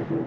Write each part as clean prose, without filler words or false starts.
প্রথম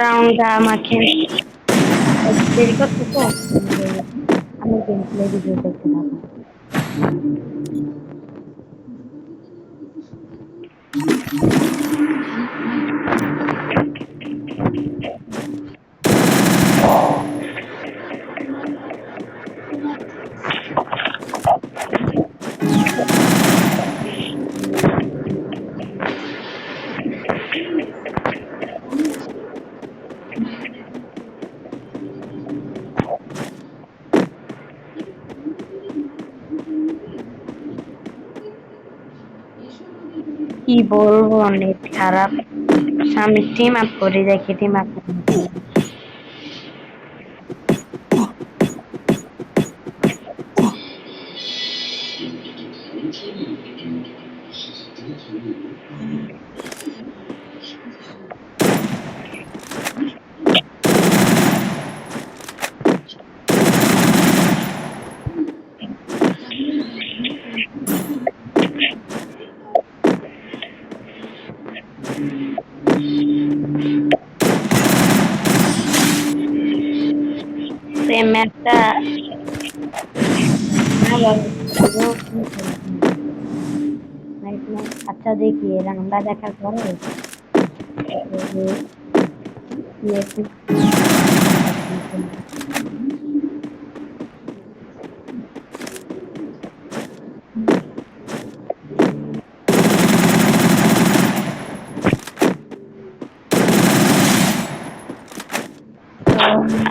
রাউন্ডটা আমাকে দেরি করতে তো আমি গেম প্লে ভিডিও দেখতে থাকবো। কি বলবো, নেট খারাপ। আমি টিম আপ করি, দেখি টিম আপ। সেই ম্যাচটা আচ্ছা, দেখি রান্না দেখার পরে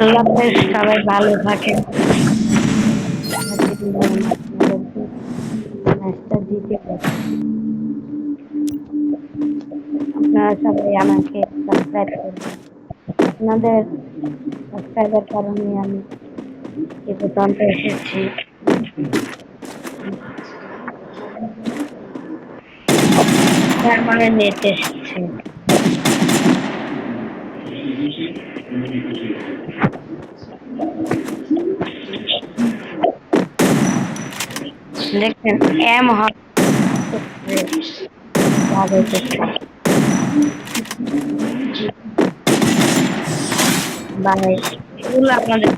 আল্লাহ হাফেজ, সবাই ভালো থাকে। ম্যাচটা জিতে গেছে। আপনারা সবাই আমাকে সাবস্ক্রাইব করবেন। আপনাদের সাবস্ক্রাইবের কারণে আমি এ পর্যন্ত এসেছি। তার মানে নেট এসেছে। দেখছেন এম হবে বাই, এগুলো আপনাদের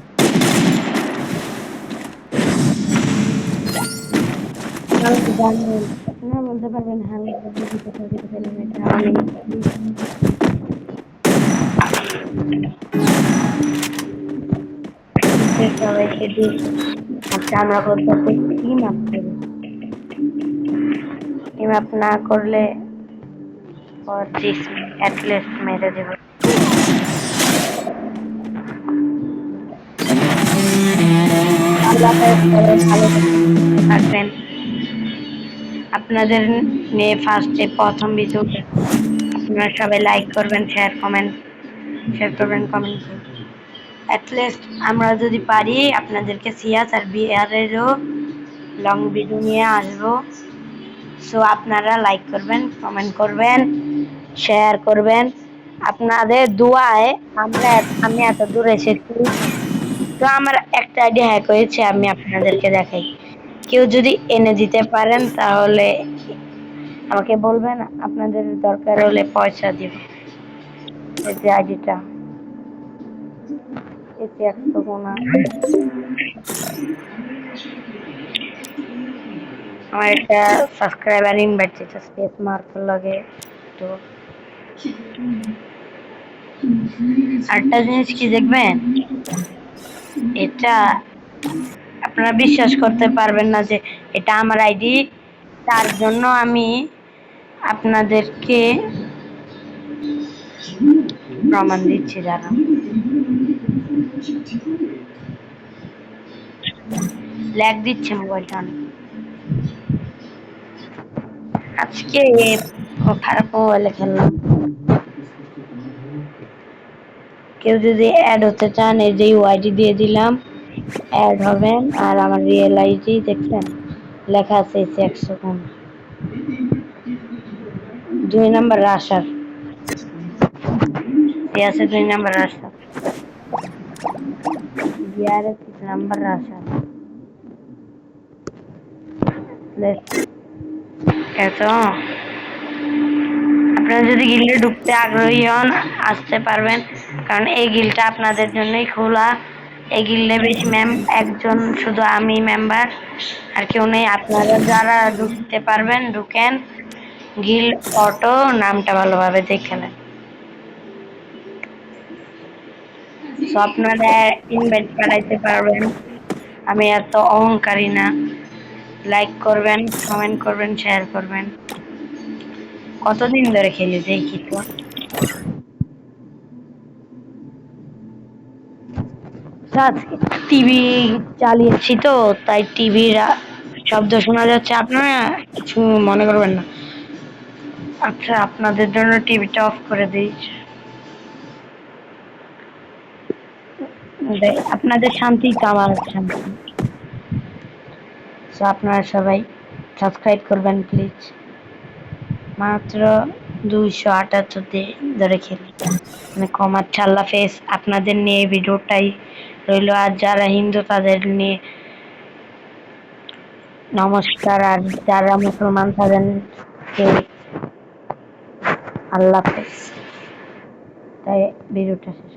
জানবেন। আপনারা বলতে পারবেন হালকা আমি সবাইকে দিই। আচ্ছা, আমরা করতেছি টিম আপ করি। টিম আপ না করলে 25 অ্যাটলিস্ট মেরে দেব। ভালো থাকবেন। আপনাদের নিয়ে ফার্স্টে প্রথম ভিডিও আপনারা সবাই লাইক করবেন, শেয়ার করবেন, কমেন্ট করবেন। অ্যাটলিস্ট আমরা যদি পারি আপনাদেরকে সিয়াস আর বিআরেরও লং ভিডিও নিয়ে আসবো। সো আপনারা লাইক করবেন, কমেন্ট করবেন, শেয়ার করবেন। আপনাদের দোয়ায় আমি এত দূর এসেছি। তো আমার একটা আইডিয়া হ্যাক হয়েছে, আমি আপনাদেরকে দেখাই। কেউ যদি এনে দিতে পারেন তাহলে আমাকে বলবেন, আপনাদের দরকার হলে পয়সা দিব। এই যে আইডিটা এতে 100 গোনা আমার একটা সাবস্ক্রাইবার ইনভাইট দিতে স্পেস মার্ক লাগে। তো আরেকটা জিনিস কি দেখবেন, এটা আপনারা বিশ্বাস করতে পারবেন না যে এটা আমার আইডি। তার জন্য আমি আপনাদেরকে প্রমাণ দিচ্ছি। দাঁড়ান, ল্যাগ দিচ্ছে মোবাইলটা অনেক। আজকে খারাপ মোবাইলে খেললাম। কেউ যদি অ্যাড হতে চান, এই যে ওআইডি দিয়ে দিলাম, অ্যাড হবেন। আর আমার রিয়েল আইডি দেখছেন, লেখা আছে 100 2 নম্বর আসার আছে, 2 নম্বর আসার বিয়ারে 3 নম্বর আসার এত। আপনারা যদি গিল্ডে ঢুকতে আগ্রহী হন, আসতে পারবেন, কারণ এই গিল্ডটা আপনাদের জন্যই খোলা। এই গিল্ডে বেশি একজন শুধু আমি মেম্বার, আর কেউ নেই। আপনারা যারা ঢুকতে পারবেন ঢুকেন। গিল্ড অটো নামটা ভালোভাবে দেখে নেন। আপনারা ইনভাইট পাঠাইতে পারবেন। আমি এত অহংকারী না। লাইক করবেন, কমেন্ট করবেন, শেয়ার করবেন। কতদিন ধরে খেলি দেখি তো। টিভি চালিয়েছি তো, তাই টিভির শব্দ শোনা যাচ্ছে। আপনারা কিছু মনে করবেন না। আচ্ছা, আপনাদের জন্য টিভিটা অফ করে দিই। আপনাদের শান্তি তো আমার শান্তি। আপনারা সবাই সাবস্ক্রাইব করবেন প্লিজ। মাত্র 278 ধরে খেলি, মানে কমার আল্লাহ ফেস। আপনাদের নিয়ে ভিডিওটাই রইল। আর যারা হিন্দু তাদের নিয়ে নমস্কার, আর যারা মুসলমান তাদেরকে আল্লাহ হাফেজ। তাই ভিডিওটা শেষ।